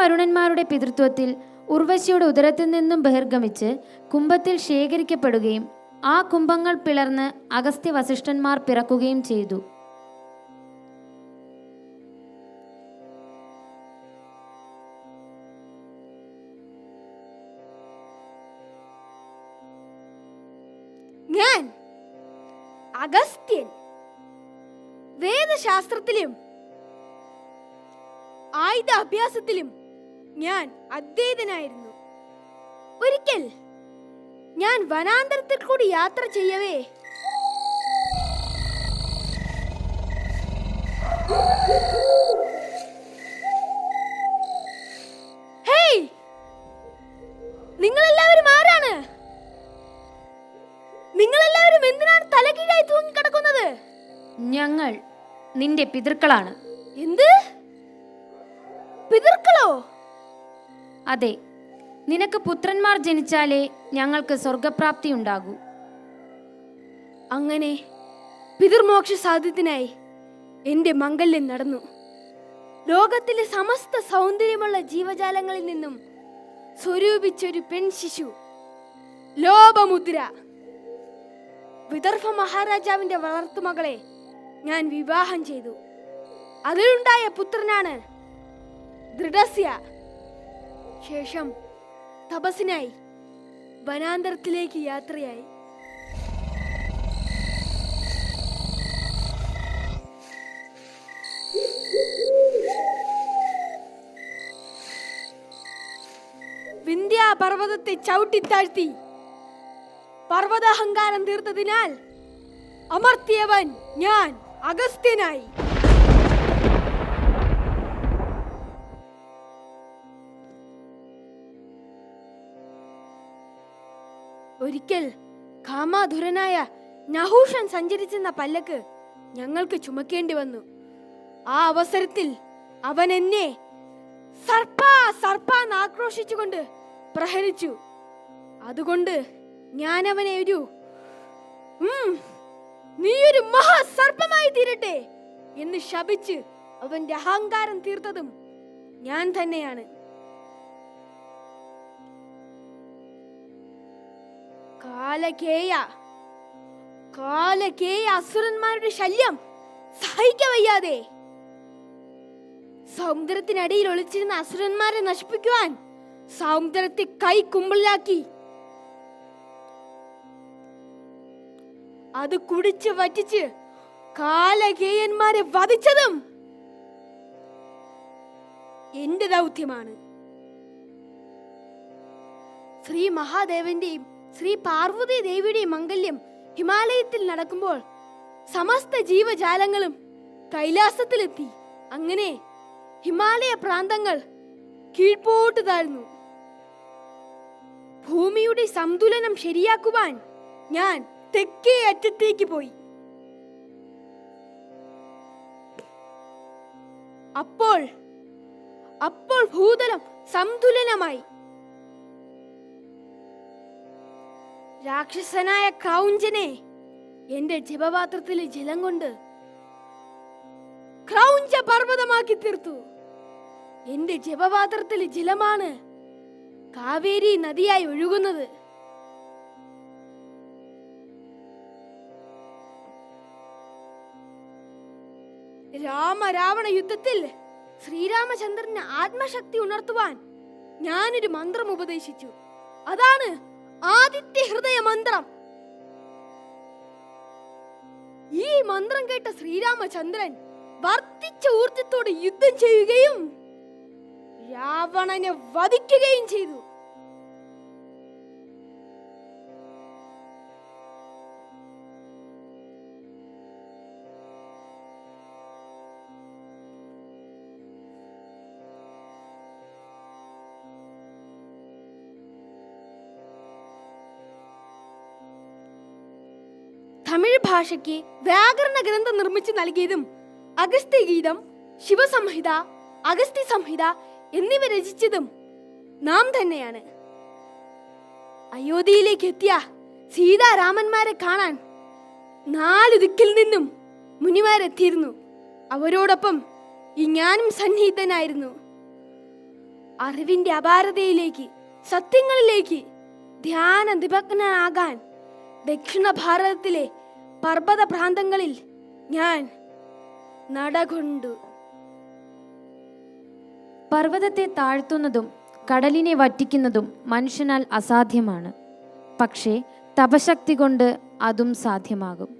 വരുണന്മാരുടെ പിതൃത്വത്തിൽ ഉർവശിയുടെ ഉദരത്തിൽ നിന്നും ബഹിർഗമിച്ച് കുംഭത്തിൽ ശേഖരിക്കപ്പെടുകയും ആ കുംഭങ്ങൾ പിളർന്ന് അഗസ്ത്യ വസിഷ്ഠന്മാർ പിറക്കുകയും ചെയ്തു. ഞാൻ അഗസ്ത്യൻ. വേദശാസ്ത്രത്തിലും ആയുധ അഭ്യാസത്തിലും ഞാൻ അദ്വൈതനായിരുന്നു. ഒരിക്കൽ ഞാൻ വനാന്തരത്തിൽ കൂടി യാത്ര ചെയ്യവേ ഹേയ്, നിങ്ങളെല്ലാവരും ആരാണ്? നിങ്ങളെല്ലാവരും എന്തിനാണ് തലകീഴായി തൂങ്ങിക്കിടക്കുന്നത്? ഞങ്ങൾ നിന്റെ പിതൃക്കളാണ്. എന്ത് പിതൃക്കളോ? അതെ, നിനക്ക് പുത്രന്മാർ ജനിച്ചാലേ ഞങ്ങൾക്ക് സ്വർഗപ്രാപ്തി ഉണ്ടാകൂ. അങ്ങനെ പിതൃമോക്ഷ സാധ്യത്തിനായി എന്റെ മംഗല്യം നടന്നു. ലോകത്തിലെ സമസ്ത സൗന്ദര്യമുള്ള ജീവജാലങ്ങളിൽ നിന്നും സ്വരൂപിച്ചൊരു പെൺ ശിശു, ലോപമുദ്ര, വിദർഭ മഹാരാജാവിന്റെ വളർത്തുമകളെ ഞാൻ വിവാഹം ചെയ്തു. അതിലുണ്ടായ പുത്രനാണ് ദൃഢസ്യ. ശേഷം തപസ്സിനായി വനാന്തരത്തിലേക്ക് യാത്രയായി. വിന്ധ്യാപർവ്വതത്തെ ചവിട്ടിത്താഴ്ത്തി പർവ്വതാഹങ്കാരം തീർത്തതിനാൽ അമർത്തിയവൻ ഞാൻ അഗസ്ത്യനായി. ഒരിക്കൽ കാമാധുരനായ നഹൂഷൻ സഞ്ചരിച്ചെന്ന പല്ലക്ക് ഞങ്ങൾക്ക് ചുമക്കേണ്ടി വന്നു. ആ അവസരത്തിൽ അവൻ എന്നെ സർപ്പാന്ന് ആക്രോശിച്ചുകൊണ്ട് പ്രഹരിച്ചു. അതുകൊണ്ട് ഞാൻ അവനെ നീയൊരു മഹാസർപ്പമായി തീരട്ടെ എന്ന് ശപിച്ച് അവന്റെ അഹങ്കാരം തീർത്തതും ഞാൻ തന്നെയാണ്. കാലകേയ അസുരന്മാരുടെ ശല്യം സഹിക്കവയ്യാതെ സമുദ്രത്തിനടിയിൽ ഒളിച്ചിരുന്ന അസുരന്മാരെ നശിപ്പിക്കുവാൻ സമുദ്രത്തെ കൈക്കുമ്പിളിലാക്കി അത് കുടിച്ച് വറ്റിച്ച് കാലകേയന്മാരെ വധിച്ചതും എന്റെ ദൗത്യമാണ്. ശ്രീ മഹാദേവന്റെയും ശ്രീ പാർവതി ദേവിയുടെയും മംഗല്യം ഹിമാലയത്തിൽ നടക്കുമ്പോൾ സമസ്ത ജീവജാലങ്ങളും കൈലാസത്തിലെത്തി. അങ്ങനെ ഹിമാലയ പ്രാന്തങ്ങൾ കീഴ്പോട്ട് താഴ്ന്നു. ഭൂമിയുടെ സന്തുലനം ശരിയാക്കുവാൻ ഞാൻ തെക്കേ അറ്റത്തേക്ക് പോയി. അപ്പോൾ ഭൂതലം സന്തുലനമായി. രാക്ഷസനായ ക്രൗഞ്ചനെ എന്റെ ജപപാത്രത്തിലെ ജലം കൊണ്ട് ക്രൗഞ്ച പർവ്വതമാക്കി തീർത്തു. എന്റെ ജപപാത്രത്തിലെ ജലമാണ് കാവേരി നദിയായി ഒഴുകുന്നത്. രാമരാവണ യുദ്ധത്തിൽ ശ്രീരാമചന്ദ്രന് ആത്മശക്തി ഉണർത്തുവാൻ ഞാനൊരു മന്ത്രം ഉപദേശിച്ചു. അതാണ് ആദിത്യ ഹൃദയ മന്ത്രം. ഈ മന്ത്രം കേട്ട ശ്രീരാമചന്ദ്രൻ വർദ്ധിച്ച ഊർജത്തോടെ യുദ്ധം ചെയ്യുകയും രാവണനെ വധിക്കുകയും ചെയ്തു. തമിഴ് ഭാഷയ്ക്ക് വ്യാകരണ ഗ്രന്ഥം നിർമ്മിച്ചു നൽകിയതും അഗസ്ത്യഗീതം, ശിവസംഹിത, അഗസ്ത്യ സംഹിത എന്നിവ രചിച്ചതും നാം തന്നെയാണ്. അയോധ്യയിലേക്ക് എത്തിയ സീതാരാമന്മാരെ കാണാൻ 4 ദിക്കിൽ നിന്നും മുനിമാരെത്തിയിരുന്നു. അവരോടൊപ്പം ഈ ഞാനും സന്നിഹിതനായിരുന്നു. അറിവിന്റെ അപാരതയിലേക്ക്, സത്യങ്ങളിലേക്ക് ധ്യാന നിമഗ്നനാകാൻ ദക്ഷിണ ഭാരതത്തിലെ പർവ്വത പ്രാന്തങ്ങളിൽ ഞാൻ നടകൊണ്ടു. പർവ്വതത്തെ താഴ്ത്തുന്നതും കടലിനെ വറ്റിക്കുന്നതും മനുഷ്യനാൽ അസാധ്യമാണ്. പക്ഷേ തപശക്തി കൊണ്ട് അതും സാധ്യമാകും.